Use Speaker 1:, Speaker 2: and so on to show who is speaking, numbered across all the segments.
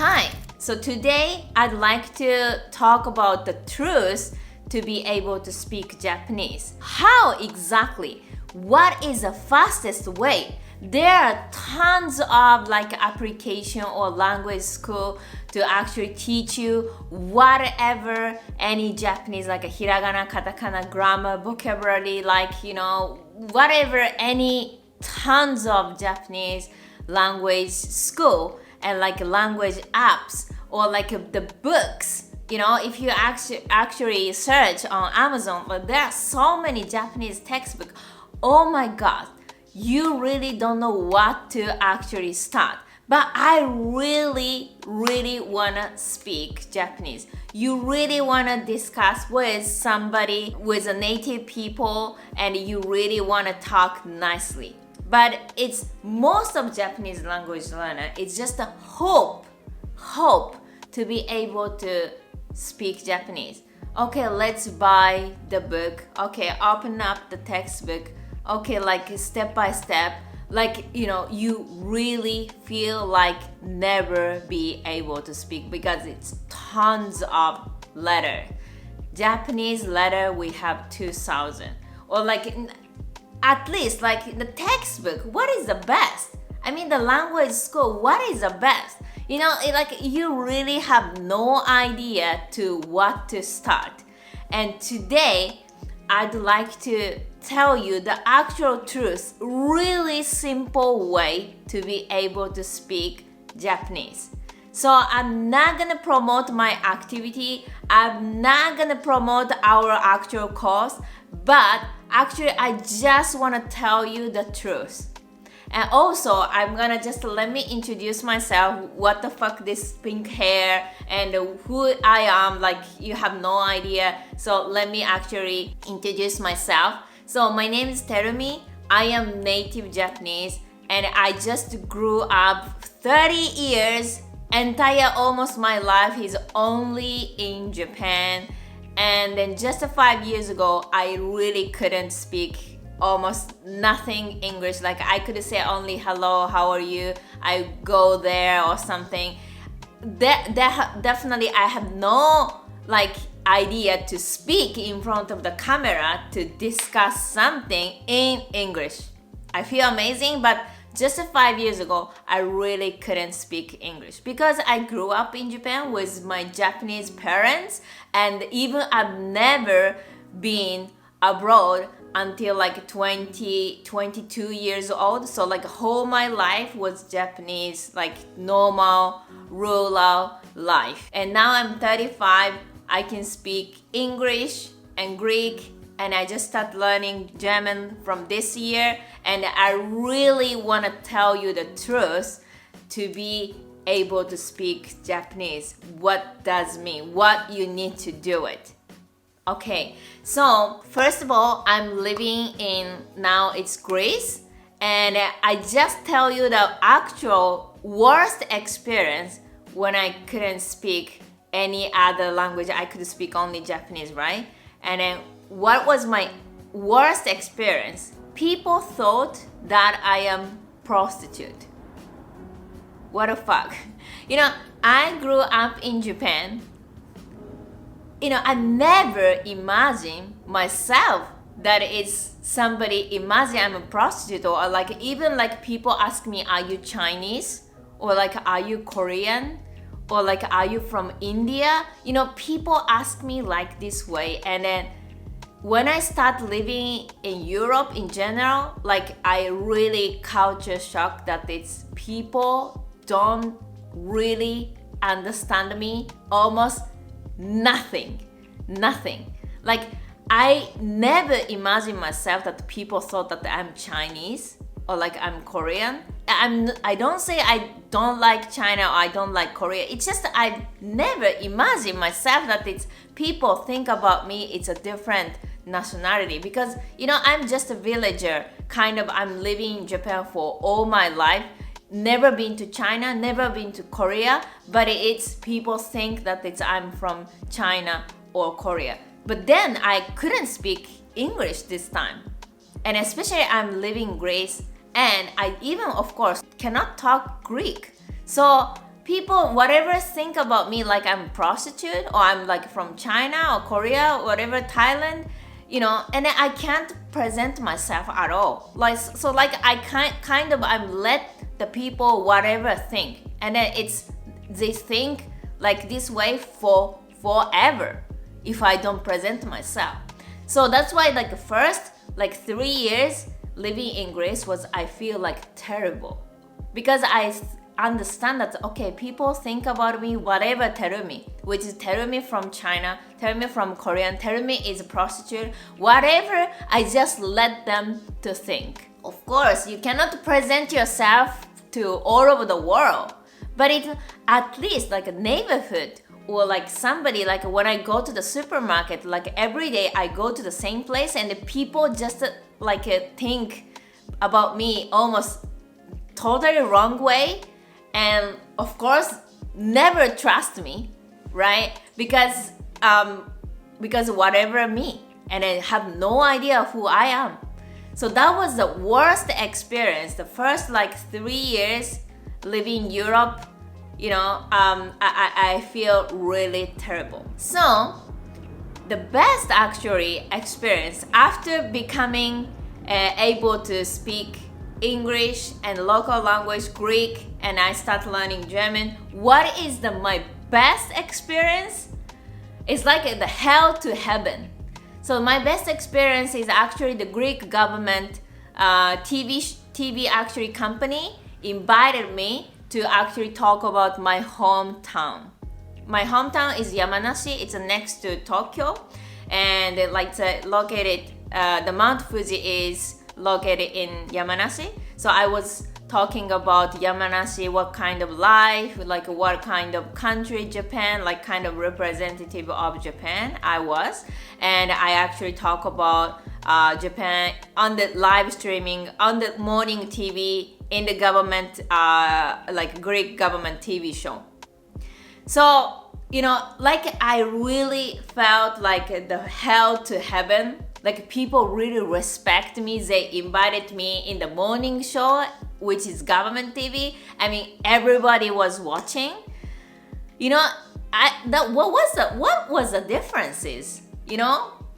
Speaker 1: Hi, so today I'd like to talk about the truth to be able to speak Japanese. How exactly? What is the fastest way? There are tons of application or language school to actually teach you whatever any Japanese like a hiragana, katakana, grammar, vocabulary, whatever any tons of Japanese language school and language apps or the books. If you actually search on Amazon, but there are so many Japanese textbooks. Oh my god, you really don't know what to actually start. But I really wanna speak Japanese. You really wanna discuss with somebody, with a native people, and you really wanna talk nicely. But it's most of Japanese language learner, it's just a hope to be able to speak Japanese. Okay, let's buy the book. Okay, open up the textbook. Okay, step by step. You really feel like never be able to speak because it's tons of letter. Japanese letter we have 2,000. Or at least the textbook, what is the best? I mean the language school, what is the best? You really have no idea to what to start. And today I'd like to tell you the actual truth, really simple way to be able to speak Japanese. So I'm not gonna promote my activity, I'm not gonna promote our actual course, but actually I just wanna tell you the truth. And also I'm gonna just let me introduce myself, what the fuck this pink hair and who I am, you have no idea. So let me actually introduce myself. So my name is Terumi, I am native Japanese and I just grew up 30 years, entire almost my life is only in Japan. And then just 5 years ago, I really couldn't speak almost nothing English. I could say only hello, how are you? I go there or something. Definitely I have no idea to speak in front of the camera to discuss something in English. I feel amazing, but just 5 years ago, I really couldn't speak English because I grew up in Japan with my Japanese parents, and even I've never been abroad until 22 years old. So whole my life was Japanese, normal rural life. And now I'm 35, I can speak English and Greek, and I just started learning German from this year, and I really want to tell you the truth to be able to speak Japanese. What does mean? What you need to do it. Okay, so first of all, I'm living in, now it's Greece, and I just tell you the actual worst experience when I couldn't speak any other language. I could speak only Japanese, right? And then what was my worst experience? People thought that I am prostitute. What the fuck? I grew up in Japan. I never imagined myself that it's somebody imagine I'm a prostitute, or even people ask me, are you Chinese? Or are you Korean? Or are you from India? People ask me this way. And then when I start living in Europe in general, I really culture shock that it's people don't really understand me, almost nothing. I never imagined myself that people thought that I'm Chinese or I'm Korean. I don't say I don't like China or I don't like Korea. It's just I never imagined myself that it's people think about me, it's a different nationality, because I'm just a villager, I'm living in Japan for all my life, never been to China, never been to Korea, but it's people think that I'm from China or Korea. But then I couldn't speak English this time, and especially I'm living in Greece, and I even of course cannot talk Greek. So people, whatever think about me, like I'm a prostitute or I'm like from China or Korea or whatever, Thailand, and then I can't present myself at all. Like, so like I kind of, I'm let the people whatever think. And then they think like this way for forever if I don't present myself. So that's why like first like 3 years living in Greece was, I feel like terrible, because I understand that, okay, people think about me whatever tell me, which is tell me from China, tell me from Korean, tell me is a prostitute, whatever, I just let them to think. Of course, you cannot present yourself to all over the world, but it's at least like a neighborhood or like somebody, like when I go to the supermarket, like every day I go to the same place and the people just like think about me almost totally wrong way, and of course never trust me, right? Because whatever me, and I have no idea who I am. So that was the worst experience. The first like 3 years living in Europe, I feel really terrible. So the best actually experience after becoming able to speak English and local language Greek, and I start learning German, what is my best experience? It's like the hell to heaven. So my best experience is actually the Greek government TV actually company invited me to actually talk about my hometown. My hometown is Yamanashi. It's next to Tokyo, and located. The Mount Fuji is located in Yamanashi. So I was talking about Yamanashi, what kind of life, like what kind of country, Japan, like kind of representative of Japan I was. And I actually talk about Japan on the live streaming, on the morning TV, in the government, like Greek government TV show. So, like I really felt like the hell to heaven. Like people really respect me. They invited me in the morning show, which is government TV. I mean, everybody was watching. What was the differences?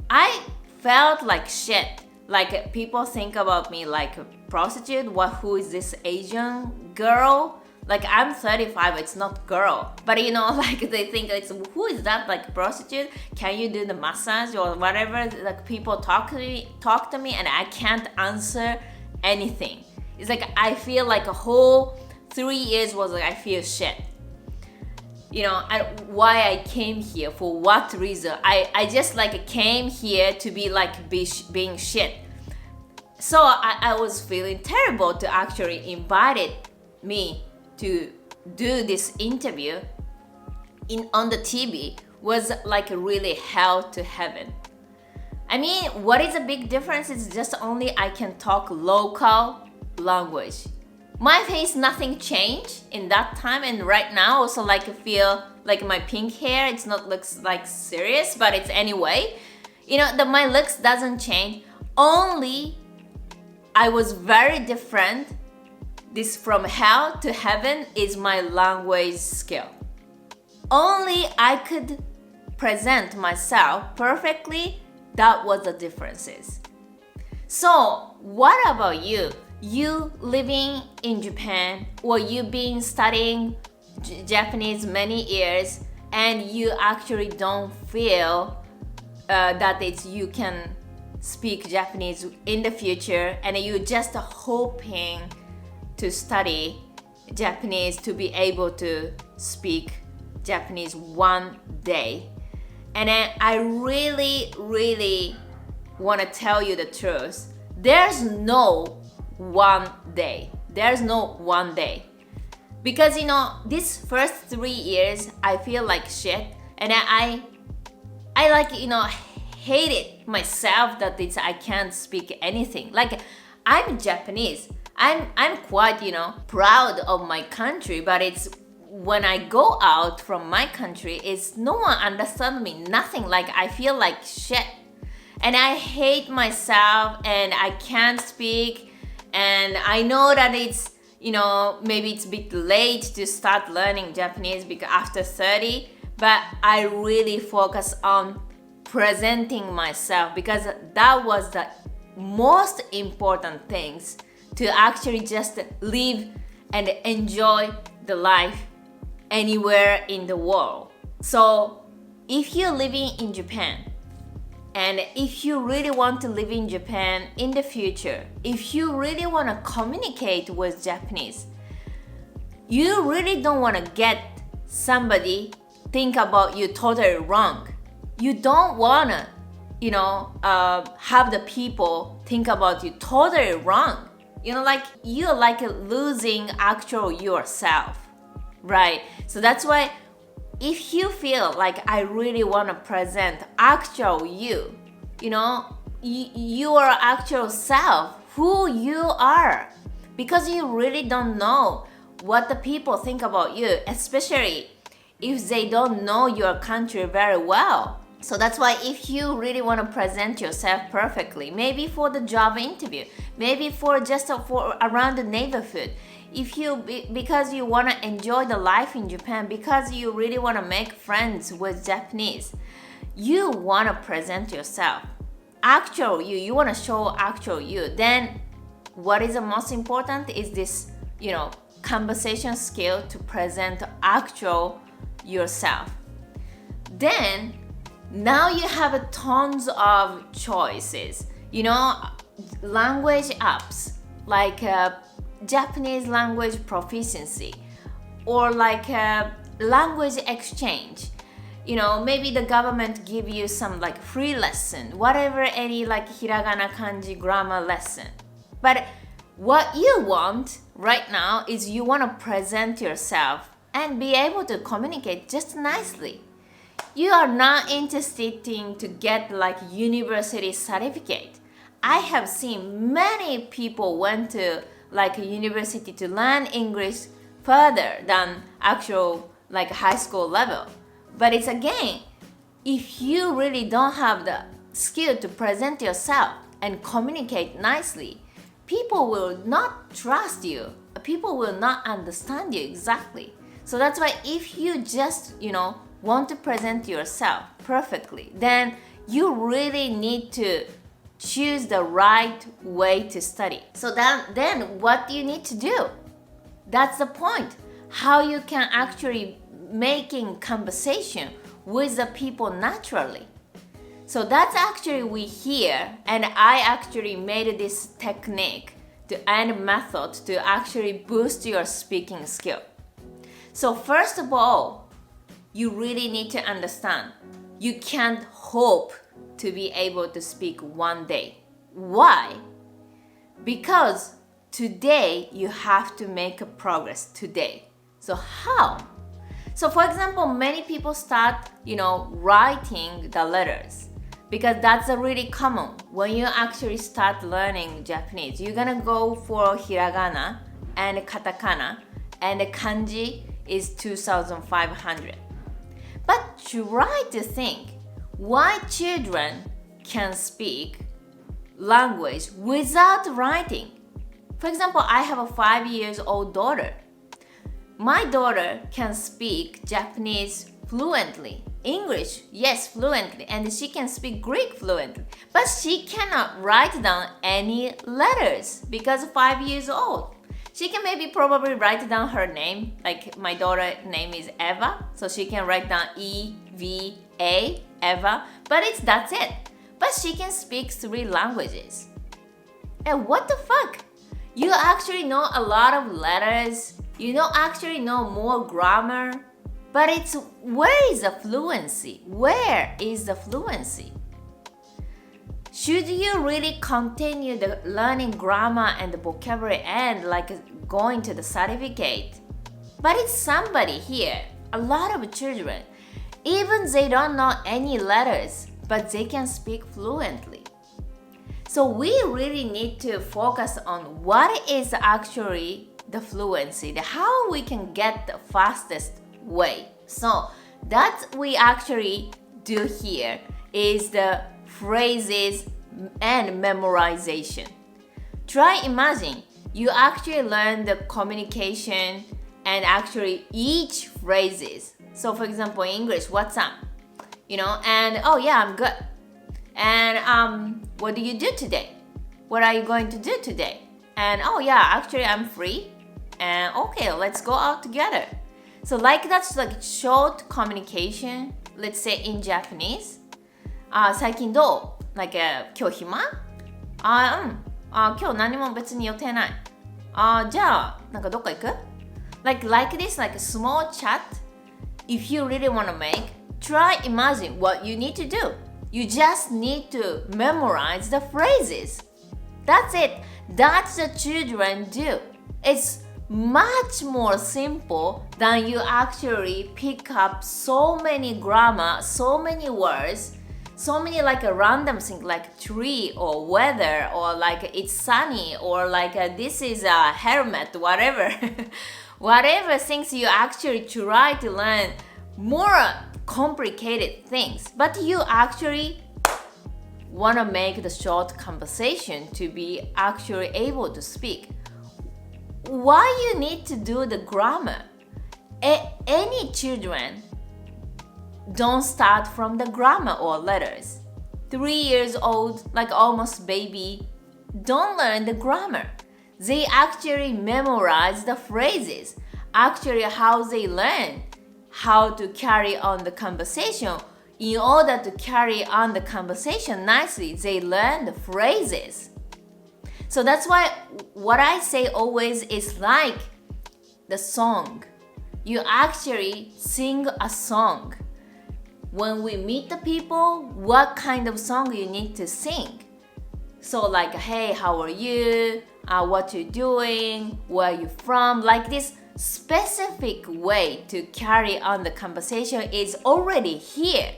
Speaker 1: I felt like shit. Like people think about me like a prostitute. Who is this Asian girl? Like I'm 35, it's not girl. But like they think like, who is that, like prostitute? Can you do the massage or whatever? Like people talk to me and I can't answer anything. It's like I feel like a whole 3 years was like I feel shit. And why I came here, for what reason? I just like came here to be like being shit. So I was feeling terrible to actually invited me to do this interview on the TV was like really hell to heaven. I mean, what is a big difference is just only I can talk local language. My face, nothing changed in that time, and right now also like I feel like my pink hair, it's not looks like serious, but it's anyway. My looks doesn't change. Only I was very different. This from hell to heaven is my language skill. Only I could present myself perfectly. That was the differences. So what about you? You living in Japan, or you been studying Japanese many years, and you actually don't feel that you can speak Japanese in the future, and you just hoping to study Japanese to be able to speak Japanese one day. And then I really, really want to tell you the truth. There's no one day. There's no one day. Because this first 3 years I feel like shit, and I like hated myself that I can't speak anything. Like I'm Japanese. I'm quite proud of my country, but it's when I go out from my country, it's no one understands me, nothing. Like I feel like shit, and I hate myself, and I can't speak, and I know that it's maybe it's a bit late to start learning Japanese because after 30, but I really focus on presenting myself because that was the most important things to actually just live and enjoy the life anywhere in the world. So if you're living in Japan, and if you really want to live in Japan in the future, if you really want to communicate with Japanese, you really don't want to get somebody think about you totally wrong. You don't want to, have the people think about you totally wrong. You're like losing actual yourself, right? So that's why if you feel like I really want to present actual you, your actual self, who you are, because you really don't know what the people think about you, especially if they don't know your country very well. So that's why if you really want to present yourself perfectly, maybe for the job interview, maybe for around the neighborhood, because you want to enjoy the life in Japan, because you really want to make friends with Japanese, you want to present yourself actual you want to show actual you. Then what is the most important is this conversation skill to present actual yourself. Then now you have tons of choices, language apps like Japanese language proficiency, or like language exchange. Maybe the government give you some like free lesson, whatever, any like hiragana, kanji, grammar lesson. But what you want right now is you want to present yourself and be able to communicate just nicely. You are not interested in to get like university certificate. I have seen many people went to like a university to learn English further than actual like high school level. But it's again, if you really don't have the skill to present yourself and communicate nicely, people will not trust you. People will not understand you exactly. So that's why if you just, want to present yourself perfectly, then you really need to choose the right way to study. So then what do you need to do? That's the point. How you can actually making conversation with the people naturally. So that's actually we here, and I actually made this technique and method to actually boost your speaking skill. So first of all, you really need to understand you can't hope to be able to speak one day. Why? Because today you have to make a progress today. So how? So for example, many people start, writing the letters, because that's a really common. When you actually start learning Japanese, you're gonna go for hiragana and katakana, and the kanji is 2,500. But try to think why children can speak language without writing. For example, I have a 5-year-old daughter. My daughter can speak Japanese fluently, English, yes, fluently, and she can speak Greek fluently. But she cannot write down any letters because 5 years old. She can probably write down her name, like my daughter's name is Eva, so she can write down E-V-A, Eva, but that's it. But she can speak 3 languages. And what the fuck? You actually know a lot of letters, you don't actually know more grammar, but where is the fluency? Where is the fluency? Should you really continue the learning grammar and the vocabulary and like going to the certificate? But it's somebody here, a lot of children, even they don't know any letters, but they can speak fluently. So we really need to focus on what is actually the fluency, how we can get the fastest way. So that we actually do here is the phrases and memorization. Try imagine you actually learn the communication and actually each phrases. So for example, in English, what's up? And oh yeah, I'm good. And what do you do today? What are you going to do today? And oh yeah, actually I'm free. And okay, let's go out together. So like that's like short communication. Let's say in Japanese. 最近どう? Like 今日暇? 今日何も別に予定ない。じゃあなんかどっか行く? Like this, like a small chat. If you really want to make, try imagine what you need to do. You just need to memorize the phrases. That's it. That's what children do. It's much more simple than you actually pick up so many grammar, so many words, so many like a random thing like tree or weather or like it's sunny or like this is a helmet, whatever. Whatever things you actually try to learn more complicated things, but you actually want to make the short conversation to be actually able to speak. Why you need to do the grammar? Any children don't start from the grammar or letters. 3 years old, like almost baby, don't learn the grammar. They actually memorize the phrases. Actually, how they learn how to carry on the conversation. In order to carry on the conversation nicely, they learn the phrases. So that's why what I say always is like the song. You actually sing a song. When we meet the people, what kind of song you need to sing? So like, hey, how are you? What you doing? Where you from? Like this specific way to carry on the conversation is already here.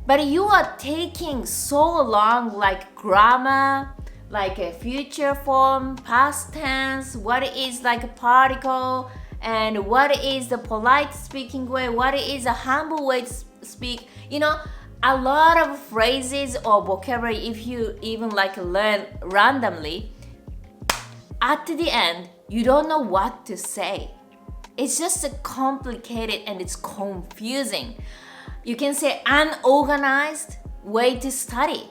Speaker 1: But you are taking so long like grammar, like a future form, past tense, what is like a particle, and what is the polite speaking way, what is a humble way to speak. A lot of phrases or vocabulary, if you even like learn randomly, at the end, you don't know what to say. It's just complicated and it's confusing. You can say unorganized way to study.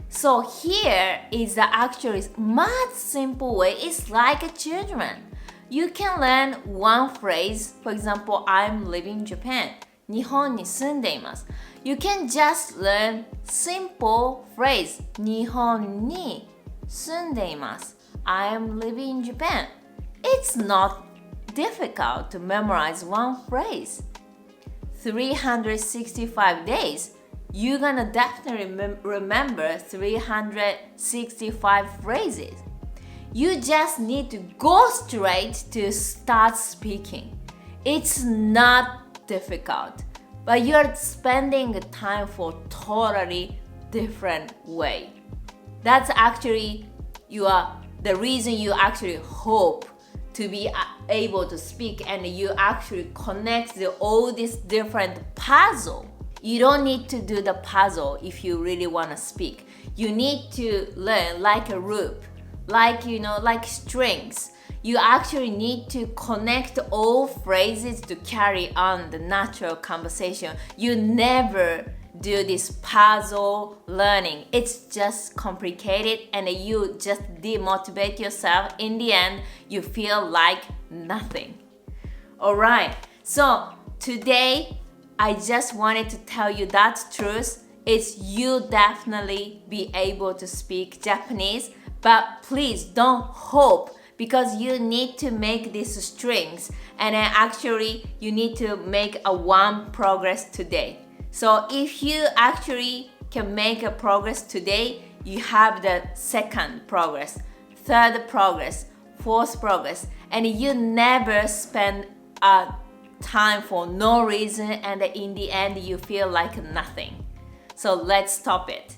Speaker 1: So here is the actually much simple way. It's like a children. You can learn one phrase. For example, I'm living in Japan. 日本に住んでいます。You can just learn simple phrase. 日本に住んでいます。I am living in Japan. It's not difficult to memorize one phrase. 365 days, you're gonna definitely remember 365 phrases. You just need to go straight to start speaking. It's not difficult, but you're spending time for totally different way. That's actually the reason you actually hope to be able to speak, and you actually connect all this different puzzle. You don't need to do the puzzle if you really want to speak. You need to learn like a rope, like strings. You actually need to connect all phrases to carry on the natural conversation. You never do this puzzle learning. It's just complicated and you just demotivate yourself. In the end, you feel like nothing. Alright, so today I just wanted to tell you that truth is you definitely be able to speak Japanese, but please don't hope, because you need to make these strings and then actually you need to make a one progress today. So if you actually can make a progress today, you have the second progress, third progress, fourth progress, and you never spend time for no reason, and in the end you feel like nothing. So let's stop it.